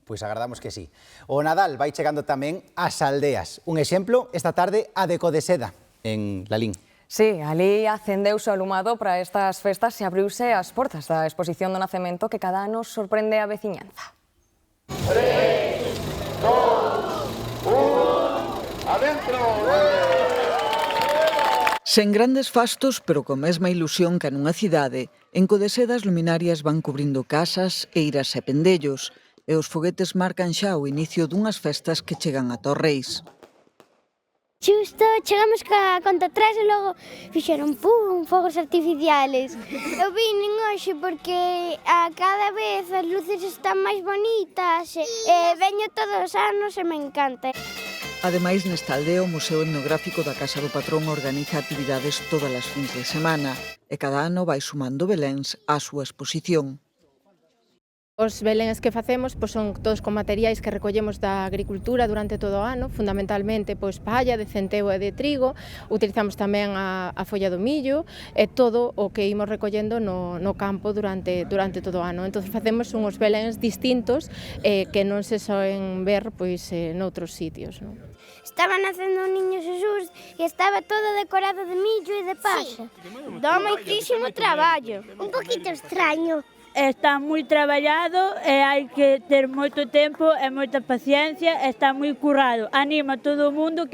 Pois agardamos que sí. O Nadal vai chegando tamén ás aldeas. Un exemplo, esta tarde, a de Codeseda, en Lalín. Sí, alí acendeuse o alumado para estas festas e abriuse as portas da exposición do nacemento que cada ano sorprende a veciñanza. 3, 2, 1, adentro! Sen grandes fastos, pero con mesma ilusión que nunha cidade, en Codeseda as luminarias van cubrindo casas, eiras e pendellos, e os foguetes marcan xa o inicio dunhas festas que chegan ata os Reis. Xusto, chegamos ca conta atrás e logo fixeron pum, fogos artificiales. Eu vinen hoxe porque a cada vez as luces están máis bonitas e veño todos os anos e me encanta. Ademais, nesta aldea, o Museo Etnográfico da Casa do Patrón organiza actividades todas as fins de semana e cada ano vai sumando beléns á súa exposición. Os beléns que facemos son todos con materiais que recollemos da agricultura durante todo o ano, fundamentalmente palla de centeo e de trigo, utilizamos tamén a folla do millo e todo o que imos recollendo no campo durante todo o ano. Entón facemos uns beléns distintos que non se soen ver noutros sitios. Estaba nacendo un niño Jesús e estaba todo decorado de millo e de pasa. Dá moitísimo traballo. Un poquito extraño. Está moi traballado e hai que ter moito tempo e moita paciencia, está moi currado. Anima a todo o mundo